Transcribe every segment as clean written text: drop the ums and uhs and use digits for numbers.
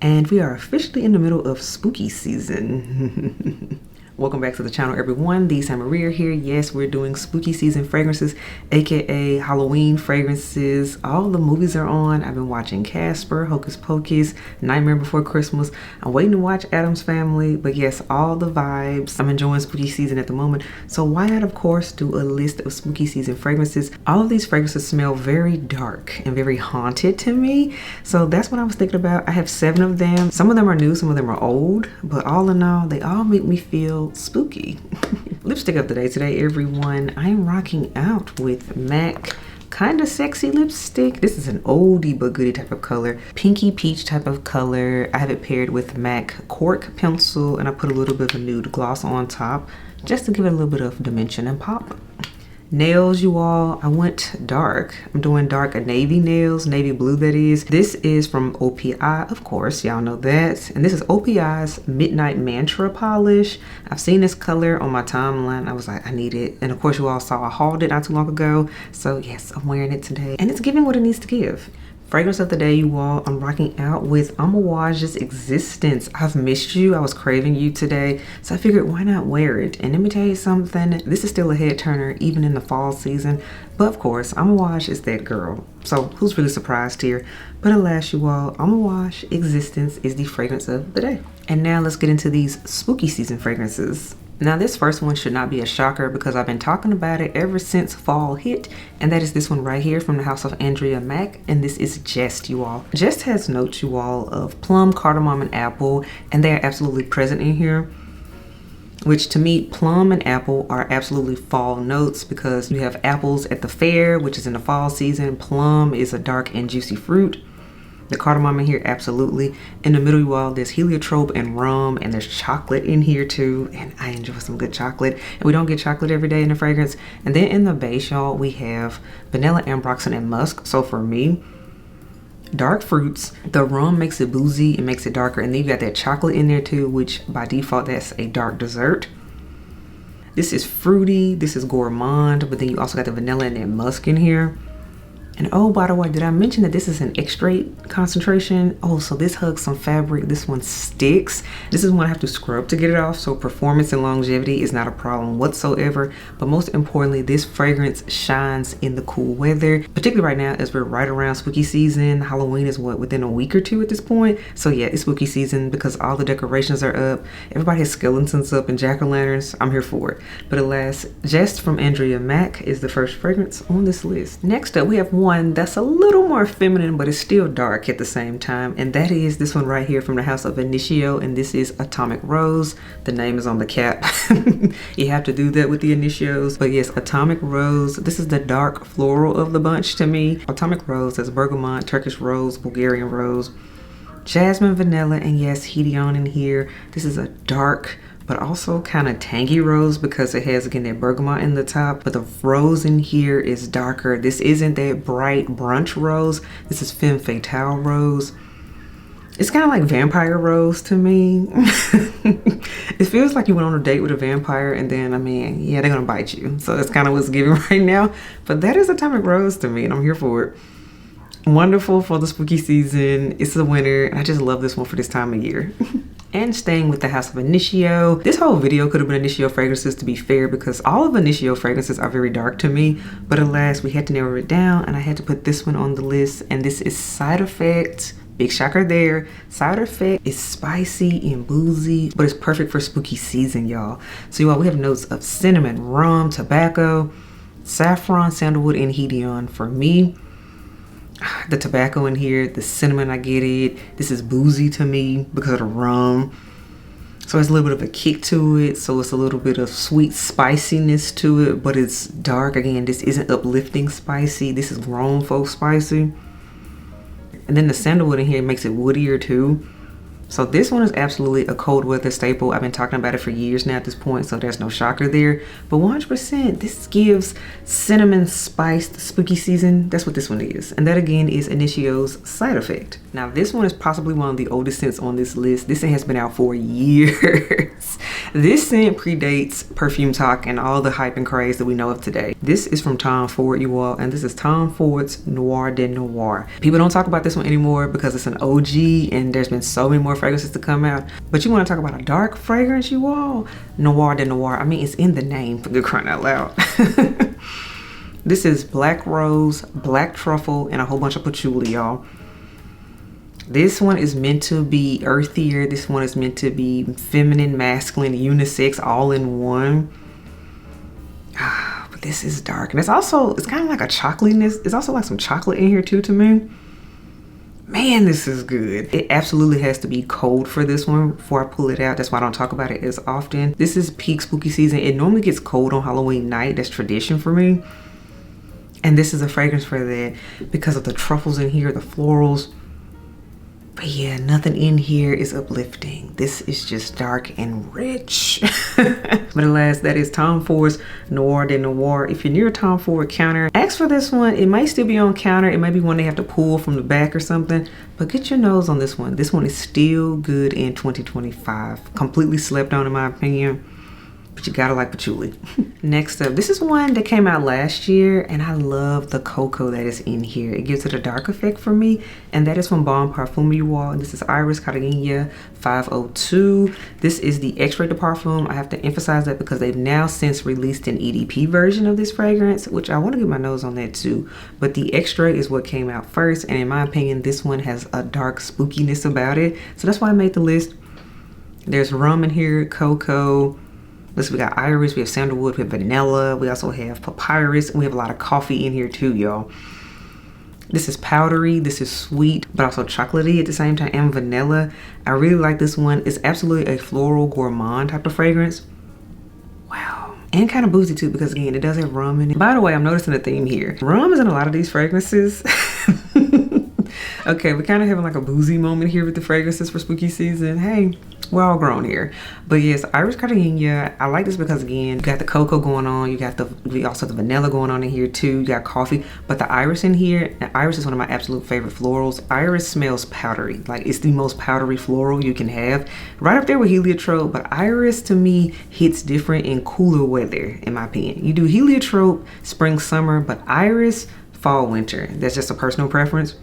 And we are officially in the middle of spooky season. Welcome back to the channel, everyone. The SANTAMARIA here. Yes, we're doing spooky season fragrances, aka Halloween fragrances. All the movies are on. I've been watching Casper, Hocus Pocus, Nightmare Before Christmas. I'm waiting to watch Addams Family, but yes, all the vibes. I'm enjoying spooky season at the moment, so why not, of course, do a list of spooky season fragrances. All of these fragrances smell very dark and very haunted to me, so that's what I was thinking about. I have 7 of them. Some of them are new, some of them are old, but all in all, they all make me feel spooky. Lipstick of the day today, everyone. I am rocking out with Maack Kinda Sexy lipstick. This is an oldie but goodie type of color, pinky peach type of color. I have it paired with Maack Cork pencil, and I put a little bit of a nude gloss on top just to give it a little bit of dimension and pop. Nails, you all, I went dark. I'm doing dark navy nails, navy blue that is. This is from OPI, of course, y'all know that. And this is OPI's Midnight Mantra polish. I've seen this color on my timeline. I was like, I need it. And of course, you all saw I hauled it not too long ago. So yes, I'm wearing it today. And it's giving what it needs to give. Fragrance of the day, you all, I'm rocking out with Amouage's Existence. I've missed you. I was craving you today. So I figured, why not wear it? And let me tell you something. This is still a head turner, even in the fall season. But of course, Amouage is that girl. So who's really surprised here? But alas, you all, Amouage Existence is the fragrance of the day. And now let's get into these spooky season fragrances. Now this first one should not be a shocker because I've been talking about it ever since fall hit, and that is this one right here from the house of Andrea Maack, and this is Jest, you all. Jest has notes, you all, of plum, cardamom, and apple, and they are absolutely present in here, which to me, plum and apple are absolutely fall notes because you have apples at the fair, which is in the fall season. Plum is a dark and juicy fruit. The cardamom in here, absolutely. In the middle, you all, there's heliotrope and rum, and there's chocolate in here too. And I enjoy some good chocolate. And we don't get chocolate every day in the fragrance. And then in the base, y'all, we have vanilla, ambroxan, and musk. So for me, dark fruits. The rum makes it boozy, it makes it darker. And then you got that chocolate in there too, which by default, that's a dark dessert. This is fruity, this is gourmand, but then you also got the vanilla and that musk in here. And oh, by the way, did I mention that this is an Extrait concentration? Oh, so this hugs some fabric. This one sticks. This is one I have to scrub to get it off. So performance and longevity is not a problem whatsoever. But most importantly, this fragrance shines in the cool weather, particularly right now as we're right around spooky season. Halloween is what, within a week or two at this point. So yeah, it's spooky season because all the decorations are up. Everybody has skeletons up and jack-o'-lanterns. I'm here for it. But alas, Jest from Andrea Maack is the first fragrance on this list. Next up, we have one that's a little more feminine, but it's still dark at the same time, and that is this one right here from the house of Initio, and this is Atomic Rose. The name is on the cap. You have to do that with the initials, but yes, Atomic Rose. This is the dark floral of the bunch to me. Atomic Rose has bergamot, Turkish rose, Bulgarian rose, jasmine, vanilla, and yes, Kilian in here. This is a dark but also kind of tangy rose because it has, again, that bergamot in the top, but the rose in here is darker. This isn't that bright brunch rose. This is femme fatale rose. It's kind of like vampire rose to me. It feels like you went on a date with a vampire and then, I mean, yeah, they're gonna bite you. So that's kind of what's giving right now. But that is Atomic Rose to me, and I'm here for it. Wonderful for the spooky season. It's the winter, and I just love this one for this time of year. And staying with the house of Initio. This whole video could have been Initio fragrances, to be fair, because all of Initio fragrances are very dark to me. But alas, we had to narrow it down, and I had to put this one on the list. And this is Side Effect. Big shocker there. Side Effect is spicy and boozy, but it's perfect for spooky season, y'all. So you all, we have notes of cinnamon, rum, tobacco, saffron, sandalwood, and Kilian for me. The tobacco in here, the cinnamon, I get it. This is boozy to me because of the rum. So it's a little bit of a kick to it. So it's a little bit of sweet spiciness to it, but it's dark. Again, this isn't uplifting spicy. This is grown folk spicy. And then the sandalwood in here makes it woodier too. So this one is absolutely a cold weather staple. I've been talking about it for years now at this point, so there's no shocker there. But 100%, this gives cinnamon spiced spooky season. That's what this one is. And that again is Initio's Side Effect. Now this one is possibly one of the oldest scents on this list. This scent has been out for years. This scent predates Perfume Talk and all the hype and craze that we know of today. This is from Tom Ford, you all, and this is Tom Ford's Noir de Noir. People don't talk about this one anymore because it's an OG and there's been so many more fragrances to come out. But you want to talk about a dark fragrance, you all? Noir de Noir. I mean, it's in the name, for good crying out loud. This is black rose, black truffle, and a whole bunch of patchouli, y'all. This one is meant to be earthier. This one is meant to be feminine, masculine, unisex, all in one. But this is dark. And it's kind of like a chocolateness. It's also like some chocolate in here too to me. Man, this is good. It absolutely has to be cold for this one before I pull it out. That's why I don't talk about it as often. This is peak spooky season. It normally gets cold on Halloween night. That's tradition for me. And this is a fragrance for that because of the truffles in here, the florals. But yeah, nothing in here is uplifting. This is just dark and rich. But alas, that is Tom Ford's Noir de Noir. If you're near a Tom Ford counter, ask for this one. It might still be on counter. It might be one they have to pull from the back or something. But get your nose on this one. This one is still good in 2025. Completely slept on in my opinion. But you gotta like patchouli. Next up, this is one that came out last year and I love the cocoa that is in here. It gives it a dark effect for me, and that is from Bon Parfumer, you all. And this is Iris Cartagena 502. This is the Extrait de Parfum. I have to emphasize that because they've now since released an EDP version of this fragrance, which I want to get my nose on that too. But the Extrait is what came out first, and in my opinion, this one has a dark spookiness about it. So that's why I made the list. There's rum in here, cocoa. Listen, we got iris, we have sandalwood, we have vanilla, we also have papyrus, and we have a lot of coffee in here too, y'all. This is powdery, this is sweet, but also chocolatey at the same time, and vanilla. I really like this one. It's absolutely a floral gourmand type of fragrance. Wow. And kind of boozy too, because again, it does have rum in it. By the way, I'm noticing a theme here. Rum is in a lot of these fragrances. Okay, we're kind of having like a boozy moment here with the fragrances for spooky season. Hey, we're all grown here. But yes, Iris Cartagena, I like this because again, you got the cocoa going on, you got also the vanilla going on in here too, you got coffee, but the iris in here, and iris is one of my absolute favorite florals. Iris smells powdery, like it's the most powdery floral you can have. Right up there with heliotrope, but iris to me hits different in cooler weather, in my opinion. You do heliotrope spring, summer, but iris fall, winter. That's just a personal preference.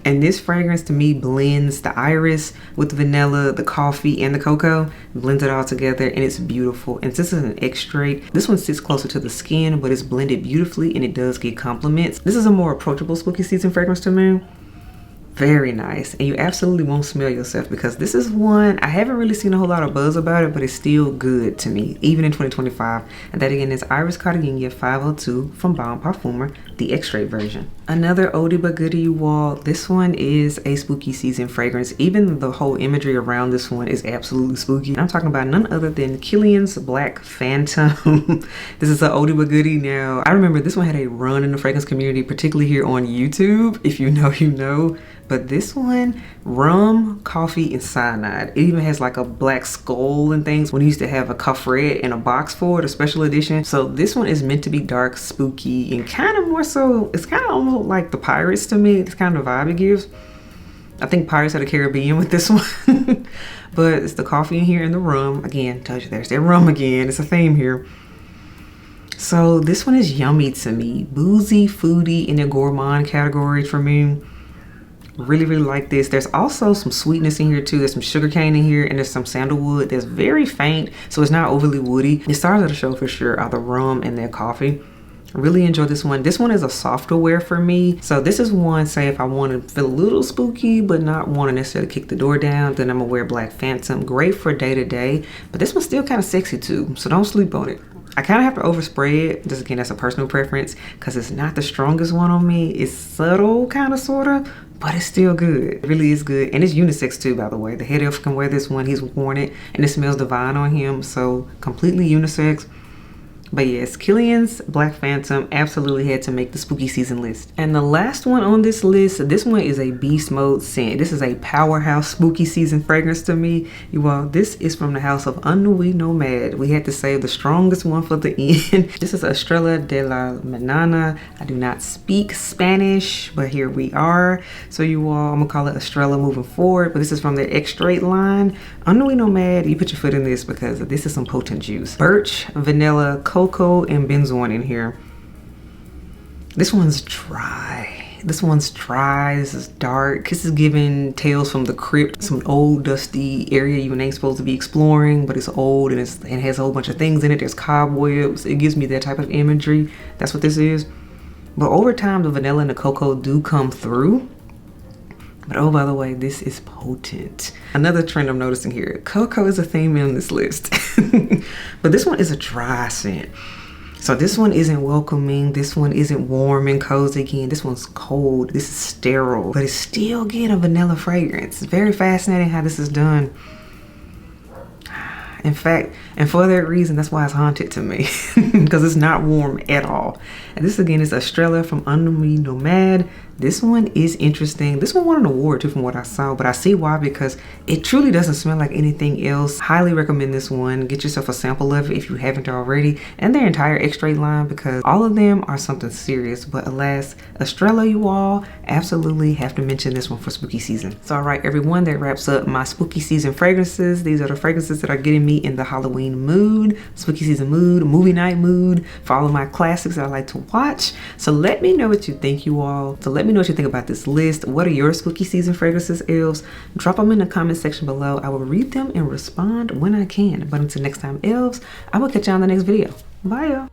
And this fragrance to me blends the iris with the vanilla, the coffee, and the cocoa. Blends it all together and it's beautiful. And since it's an extrait, this one sits closer to the skin, but it's blended beautifully and it does get compliments. This is a more approachable spooky season fragrance to me. Very nice. And you absolutely won't smell yourself because this is one, I haven't really seen a whole lot of buzz about it, but it's still good to me, even in 2025. And that again is Iris Cartagena 502 from Bon Parfumer, the Extrait version. Another oldie but goodie, you all. This one is a spooky season fragrance. Even the whole imagery around this one is absolutely spooky. I'm talking about none other than Kilian's Black Phantom. This is an oldie but goodie now. I remember this one had a run in the fragrance community, particularly here on YouTube. If you know, you know. But this one, rum, coffee, and cyanide. It even has like a black skull and things when you used to have a coffret in a box for it, a special edition. So this one is meant to be dark, spooky, and kind of more so, it's kind of almost like the Pirates to me. It's kind of the vibe it gives. I think Pirates of the Caribbean with this one. But it's the coffee in here and the rum. Again, told you there's that rum again. It's a theme here. So this one is yummy to me. Boozy, foodie in the gourmand category for me. Really like this. There's also some sweetness in here too. There's some sugar cane in here and there's some sandalwood that's very faint, so it's not overly woody. The stars of the show for sure are the rum and that coffee. Really enjoy this one. This one is a softer wear for me. So this is one, say if I want to feel a little spooky but not want to necessarily kick the door down, then I'm gonna wear Black Phantom. Great for day to day, but this one's still kind of sexy too, so don't sleep on it. I kind of have to overspray it. Just again, that's a personal preference because it's not the strongest one on me. It's subtle, kind of, sort of, but it's still good. It really is good. And it's unisex too, by the way. The head elf can wear this one. He's worn it and it smells divine on him. So completely unisex. But yes, Kilian's Black Phantom absolutely had to make the spooky season list. And the last one on this list, this one is a beast mode scent. This is a powerhouse spooky season fragrance to me. You all, this is from the house of Nuit Nomade. We had to save the strongest one for the end. This is Estrella de la Mañana. I do not speak Spanish, but here we are. So you all, I'm gonna call it Estrella moving forward, but this is from the Extrait line. Nuit Nomade, you put your foot in this because this is some potent juice. Birch, vanilla, cocoa, and benzoin in here. This one's dry. This one's dry. This is dark. This is giving Tales from the Crypt, some old dusty area you ain't supposed to be exploring, but it's old and it has a whole bunch of things in it. There's cobwebs. It gives me that type of imagery. That's what this is. But over time, the vanilla and the cocoa do come through. But oh, by the way, this is potent. Another trend I'm noticing here. Cocoa is a theme on this list. But this one is a dry scent. So this one isn't welcoming. This one isn't warm and cozy again. This one's cold. This is sterile. But it's still getting a vanilla fragrance. It's very fascinating how this is done. In fact, and for that reason, that's why it's haunted to me. Because it's not warm at all. And this again is Estrella from Nuit Nomade. This one is interesting. This one won an award too from what I saw, but I see why, because it truly doesn't smell like anything else. Highly recommend this one. Get yourself a sample of it if you haven't already, and their entire Extrait line, because all of them are something serious. But alas, Estrella, you all absolutely have to mention this one for spooky season. So all right, everyone, that wraps up my spooky season fragrances. These are the fragrances that are getting me in the Halloween mood, spooky season mood, movie night mood, for all of my classics that I like to watch. So let me know what you think, you all. So let me know what you think about this list. What are your spooky season fragrances, elves? Drop them in the comment section below. I will read them and respond when I can. But until next time, elves, I will catch you on the next video. Bye, y'all.